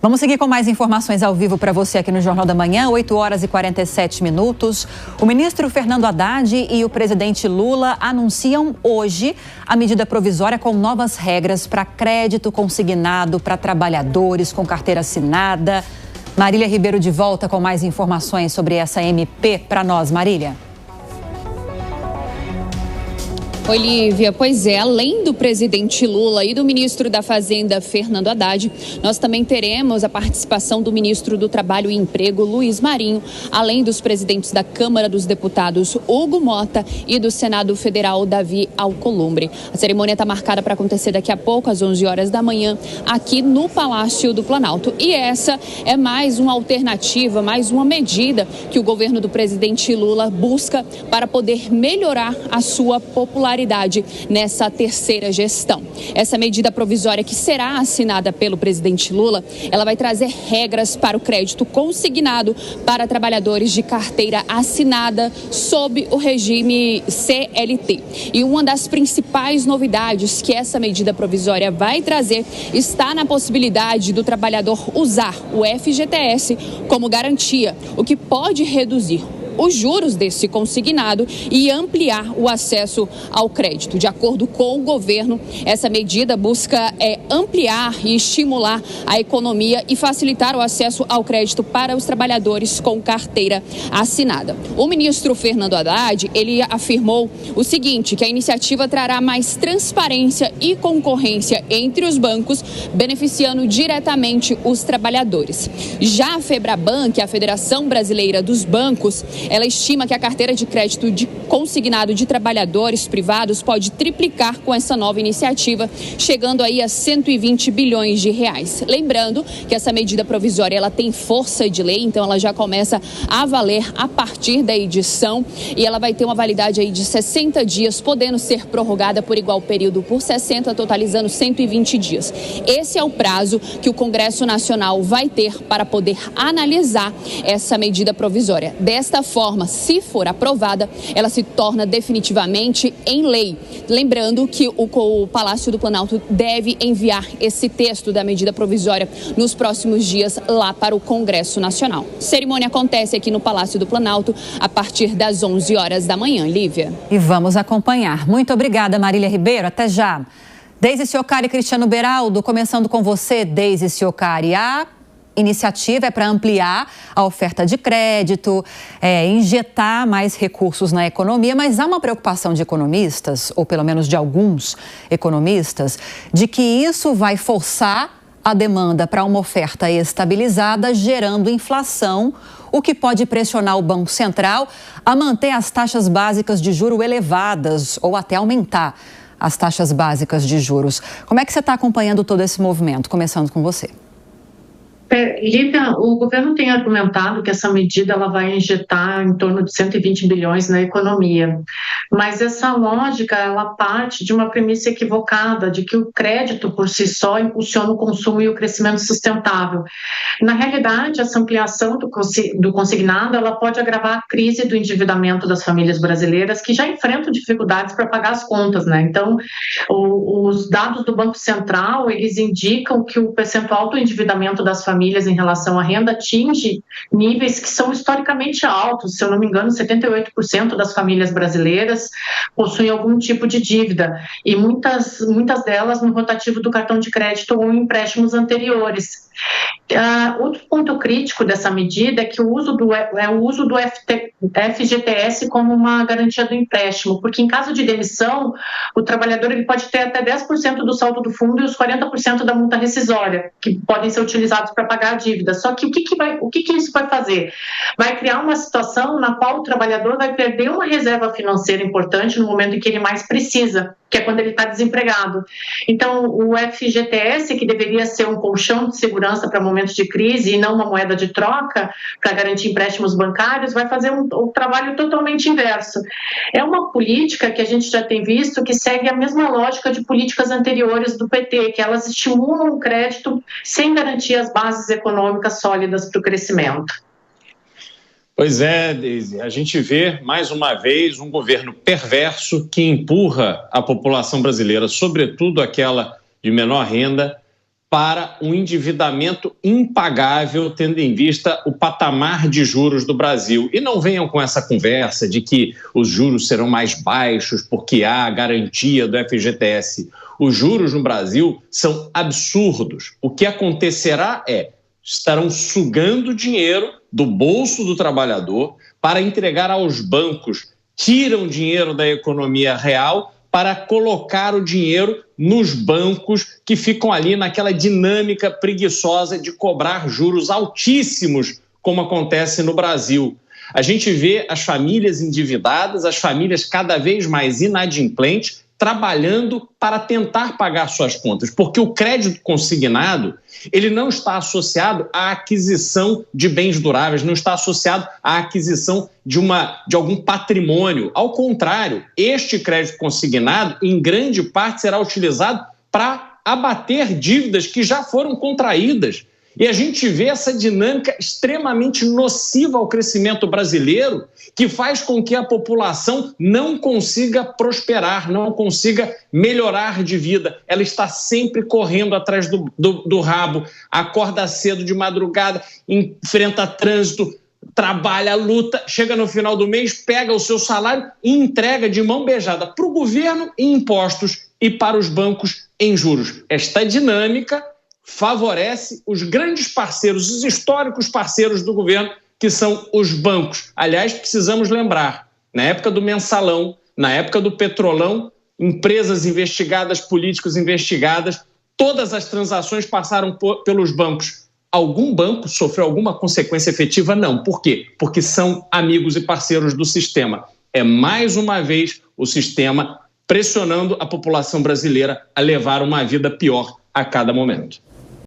Vamos seguir com mais informações ao vivo para você aqui no Jornal da Manhã, 8 horas e 47 minutos. O ministro Fernando Haddad e o presidente Lula anunciam hoje a medida provisória com novas regras para crédito consignado para trabalhadores com carteira assinada. Marília Ribeiro de volta com mais informações sobre essa MP para nós, Marília. Oi, Lívia. Pois é, além do presidente Lula e do ministro da Fazenda, Fernando Haddad, nós também teremos a participação do ministro do Trabalho e Emprego, Luiz Marinho, além dos presidentes da Câmara dos Deputados, Hugo Mota, e do Senado Federal, Davi Alcolumbre. A cerimônia está marcada para acontecer daqui a pouco, às 11 horas da manhã, aqui no Palácio do Planalto. E essa é mais uma alternativa, mais uma medida que o governo do presidente Lula busca para poder melhorar a sua popularidade nessa terceira gestão. Essa medida provisória que será assinada pelo presidente Lula, ela vai trazer regras para o crédito consignado para trabalhadores de carteira assinada sob o regime CLT. E uma das principais novidades que essa medida provisória vai trazer está na possibilidade do trabalhador usar o FGTS como garantia, o que pode reduzir os juros desse consignado e ampliar o acesso ao crédito. De acordo com o governo, essa medida busca ampliar e estimular a economia e facilitar o acesso ao crédito para os trabalhadores com carteira assinada. O ministro Fernando Haddad, ele afirmou o seguinte, que a iniciativa trará mais transparência e concorrência entre os bancos, beneficiando diretamente os trabalhadores. Já a Febraban, que é a Federação Brasileira dos Bancos, ela estima que a carteira de crédito consignado de trabalhadores privados pode triplicar com essa nova iniciativa, chegando aí a 120 bilhões de reais. Lembrando que essa medida provisória ela tem força de lei, então ela já começa a valer a partir da edição e ela vai ter uma validade aí de 60 dias, podendo ser prorrogada por igual período por 60, totalizando 120 dias. Esse é o prazo que o Congresso Nacional vai ter para poder analisar essa medida provisória. Desta forma, se for aprovada, ela se torna definitivamente em lei. Lembrando que o Palácio do Planalto deve enviar esse texto da medida provisória nos próximos dias lá para o Congresso Nacional. A cerimônia acontece aqui no Palácio do Planalto a partir das 11 horas da manhã. Lívia. E vamos acompanhar. Muito obrigada, Marília Ribeiro. Até já. Deise Ciocari e Cristiano Beraldo, começando com você, Deise Ciocari. A iniciativa é para ampliar a oferta de crédito, injetar mais recursos na economia, mas há uma preocupação de economistas, ou pelo menos de alguns economistas, de que isso vai forçar a demanda para uma oferta estabilizada, gerando inflação, o que pode pressionar o Banco Central a manter as taxas básicas de juros elevadas ou até aumentar as taxas básicas de juros. Como é que você está acompanhando todo esse movimento? Começando com você. Lívia, o governo tem argumentado que essa medida ela vai injetar em torno de 120 bilhões na economia, mas essa lógica ela parte de uma premissa equivocada de que o crédito por si só impulsiona o consumo e o crescimento sustentável. Na realidade, essa ampliação do consignado ela pode agravar a crise do endividamento das famílias brasileiras que já enfrentam dificuldades para pagar as contas, né? Então, os dados do Banco Central eles indicam que o percentual do endividamento das famílias em relação à renda atinge níveis que são historicamente altos. Se eu não me engano, 78% das famílias brasileiras possuem algum tipo de dívida e muitas delas no rotativo do cartão de crédito ou em empréstimos anteriores. Outro ponto crítico dessa medida é que o uso do FGTS como uma garantia do empréstimo, porque em caso de demissão, o trabalhador ele pode ter até 10% do saldo do fundo e os 40% da multa rescisória, que podem ser utilizados para pagar a dívida. Só que o que isso vai fazer? Vai criar uma situação na qual o trabalhador vai perder uma reserva financeira importante no momento em que ele mais precisa, que é quando ele está desempregado. Então, o FGTS, que deveria ser um colchão de segurança para momentos de crise e não uma moeda de troca para garantir empréstimos bancários, vai fazer um trabalho totalmente inverso. É uma política que a gente já tem visto que segue a mesma lógica de políticas anteriores do PT, que elas estimulam o crédito sem garantir as bases econômicas sólidas para o crescimento. Pois é, Deise, a gente vê mais uma vez um governo perverso que empurra a população brasileira, sobretudo aquela de menor renda, para um endividamento impagável, tendo em vista o patamar de juros do Brasil. E não venham com essa conversa de que os juros serão mais baixos porque há a garantia do FGTS. Os juros no Brasil são absurdos. O que acontecerá estarão sugando dinheiro do bolso do trabalhador para entregar aos bancos, tiram dinheiro da economia real para colocar o dinheiro nos bancos que ficam ali naquela dinâmica preguiçosa de cobrar juros altíssimos, como acontece no Brasil. A gente vê as famílias endividadas, as famílias cada vez mais inadimplentes, trabalhando para tentar pagar suas contas, porque o crédito consignado ele não está associado à aquisição de bens duráveis, não está associado à aquisição de algum patrimônio. Ao contrário, este crédito consignado, em grande parte, será utilizado para abater dívidas que já foram contraídas. E a gente vê essa dinâmica extremamente nociva ao crescimento brasileiro, que faz com que a população não consiga prosperar, não consiga melhorar de vida. Ela está sempre correndo atrás do rabo, acorda cedo de madrugada, enfrenta trânsito, trabalha, luta, chega no final do mês, pega o seu salário e entrega de mão beijada para o governo em impostos e para os bancos em juros. Esta dinâmica favorece os grandes parceiros, os históricos parceiros do governo, que são os bancos. Aliás, precisamos lembrar, na época do mensalão, na época do petrolão, empresas investigadas, políticos investigadas, todas as transações passaram pelos bancos. Algum banco sofreu alguma consequência efetiva? Não. Por quê? Porque são amigos e parceiros do sistema. É mais uma vez o sistema pressionando a população brasileira a levar uma vida pior a cada momento.